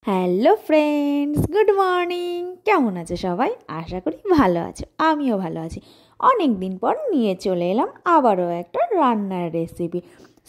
Hello friends, good morning. কেমন আছে সবাই? আশা করি ভালো আছো, আমিও ভালো আছি। অনেক দিন পর নিয়ে চলে এলাম আবারও একটা রান্নার রেসিপি।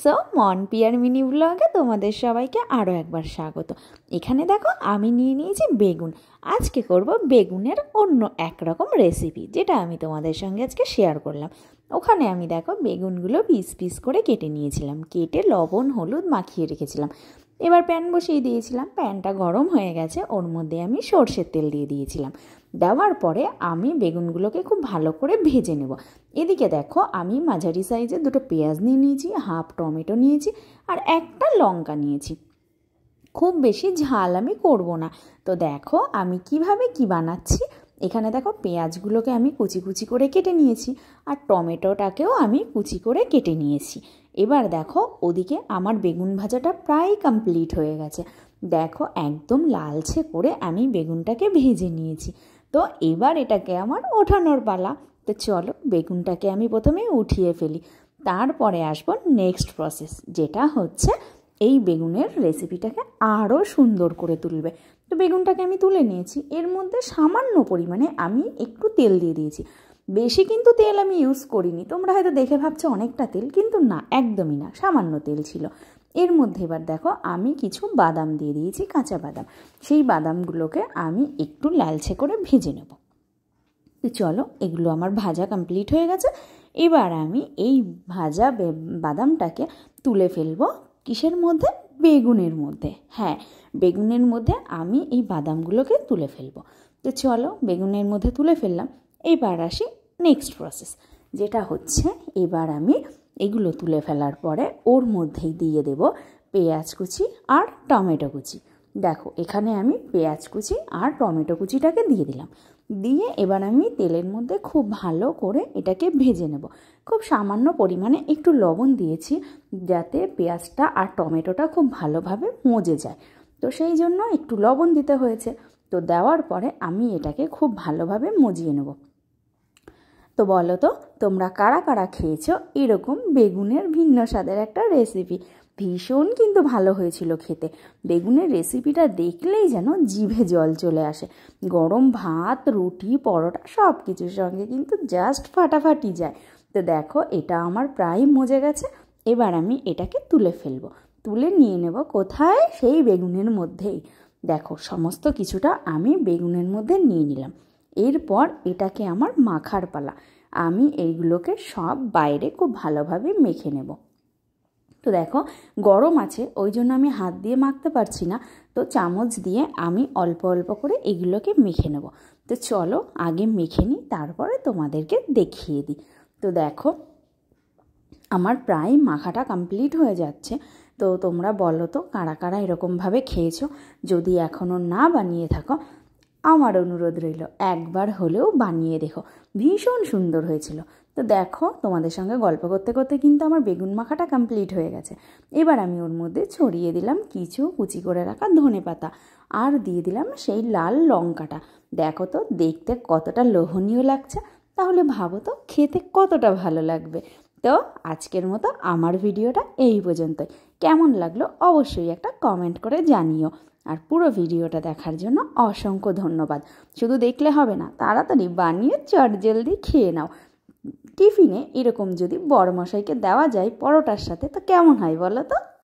সো মন পিয়ার মিনি ব্লগে তোমাদের সবাইকে আরও একবার স্বাগত। এখানে দেখো আমি নিয়ে নিয়েছি বেগুন। আজকে করব বেগুনের অন্য একরকম রেসিপি, যেটা আমি তোমাদের সঙ্গে আজকে শেয়ার করলাম। ওখানে আমি দেখো বেগুনগুলো পিস পিস করে কেটে নিয়েছিলাম, কেটে লবণ হলুদ মাখিয়ে রেখেছিলাম। এবার প্যান বসিয়ে দিয়েছিলাম, প্যানটা গরম হয়ে গেছে, ওর মধ্যে আমি সর্ষের তেল দিয়ে দিয়েছিলাম। দেওয়ার পরে আমি বেগুনগুলোকে খুব ভালো করে ভেজে নেব। এদিকে দেখো আমি মাঝারি সাইজে দুটো পেঁয়াজ নিয়ে নিয়েছি, হাফ টমেটো নিয়েছি, আর একটা লঙ্কা নিয়েছি। খুব বেশি ঝাল আমি করব না। তো দেখো আমি কিভাবে কি বানাচ্ছি। এখানে দেখো পেঁয়াজগুলোকে আমি কুচি কুচি করে কেটে নিয়েছি, আর টমেটোটাকেও আমি কুচি করে কেটে নিয়েছি। এবার দেখো ওদিকে আমার বেগুন ভাজাটা প্রায় কমপ্লিট হয়ে গেছে। দেখো একদম লালচে করে আমি বেগুনটাকে ভেজে নিয়েছি। তো এবার এটাকে আমার ওঠানোর পালা। তো চলো বেগুনটাকে আমি প্রথমে উঠিয়ে ফেলি, তারপরে আসবো নেক্সট প্রসেস, যেটা হচ্ছে এই বেগুনের রেসিপিটাকে আরও সুন্দর করে তুলবে। তো বেগুনটাকে আমি তুলে নিয়েছি, এর মধ্যে সামান্য পরিমাণে আমি একটু তেল দিয়ে দিয়েছি। বেশি কিন্তু তেল আমি ইউজ করিনি, তোমরা হয়তো দেখে ভাবছো অনেকটা তেল, কিন্তু না, একদমই না, সামান্য তেল ছিল। এর মধ্যে এবার দেখো আমি কিছু বাদাম দিয়ে দিয়েছি, কাঁচা বাদাম। সেই বাদামগুলোকে আমি একটু লালচে করে ভেজে নেব। তো চলো এগুলো আমার ভাজা কমপ্লিট হয়ে গেছে। এবার আমি এই ভাজা বাদামটাকে তুলে ফেলবো। কিসের মধ্যে? বেগুনের মধ্যে। হ্যাঁ, বেগুনের মধ্যে আমি এই বাদামগুলোকে তুলে ফেলবো। তো চলো বেগুনের মধ্যে তুলে ফেললাম। এবার আসি নেক্সট প্রসেস, যেটা হচ্ছে এবার আমি এগুলো তুলে ফেলার পরে ওর মধ্যেই দিয়ে দেব পেঁয়াজ কুচি আর টমেটো কুচি। দেখো এখানে আমি পেঁয়াজ কুচি আর টমেটো কুচিটাকে দিয়ে দিলাম। দিয়ে এবার আমি তেলের মধ্যে খুব ভালো করে এটাকে ভেজে নেব। খুব সামান্য পরিমাণে একটু লবণ দিয়েছি, যাতে পেঁয়াজটা আর টমেটোটা খুব ভালোভাবে মজে যায়। তো সেই জন্য একটু লবণ দিতে হয়েছে। তো দেওয়ার পরে আমি এটাকে খুব ভালোভাবে মজিয়ে নেব। তো বলো তো তোমরা কারা কারা খেয়েছো এরকম বেগুনের ভিন্ন স্বাদের একটা রেসিপি? ভীষণ কিন্তু ভালো হয়েছিল খেতে। বেগুনের রেসিপিটা দেখলেই যেন জিভে জল চলে আসে। গরম ভাত, রুটি, পরোটা সব কিছুর সঙ্গে কিন্তু জাস্ট ফাটাফাটি যায়। তো দেখো এটা আমার প্রায় মজে গেছে। এবার আমি এটাকে তুলে ফেলবো। তুলে নিয়ে নেব কোথায়? সেই বেগুনের মধ্যেই। দেখো সমস্ত কিছুটা আমি বেগুনের মধ্যে নিয়ে নিলাম। এরপর এটাকে আমার মাখার পালা। আমি এইগুলোকে সব বাইরে খুব ভালোভাবে মেখে নেব। তো দেখো গরম আছে, ওই জন্য আমি হাত দিয়ে মাখতে পারছি না। তো চামচ দিয়ে আমি অল্প অল্প করে এগুলোকে মেখে নেব। তো চলো আগে মেখে নিই, তারপরে তোমাদেরকে দেখিয়ে দিই। তো দেখো আমার প্রায় মাখাটা কমপ্লিট হয়ে যাচ্ছে। তো তোমরা বলো তো কারা কারা এরকমভাবে খেয়েছো? যদি এখনও না বানিয়ে থাকো, আমার অনুরোধ রইল একবার হলেও বানিয়ে দেখো, ভীষণ সুন্দর হয়েছিল। তো দেখো তোমাদের সঙ্গে গল্প করতে করতে কিন্তু আমার বেগুন মাখাটা কমপ্লিট হয়ে গেছে। এবার আমি ওর মধ্যে ছড়িয়ে দিলাম কিছু কুচি করে রাখা ধনেপাতা, আর দিয়ে দিলাম সেই লাল লঙ্কাটা। দেখো তো দেখতে কতটা লোভনীয় লাগছে, তাহলে ভাবো তো খেতে কতটা ভালো লাগবে। তো আজকের মতো আমার ভিডিওটা এই পর্যন্তই। কেমন লাগলো অবশ্যই একটা কমেন্ট করে জানিও। আর পুরো ভিডিওটা দেখার জন্য অসংখ্য ধন্যবাদ। শুধু দেখলে হবে না, তাড়াতাড়ি বানিয়ে চটজলদি খেয়ে নাও। টিফিনে এরকম যদি বড়মশাইকে দেওয়া যায় পরোটার সাথে, তো কেমন হয় বলো তো?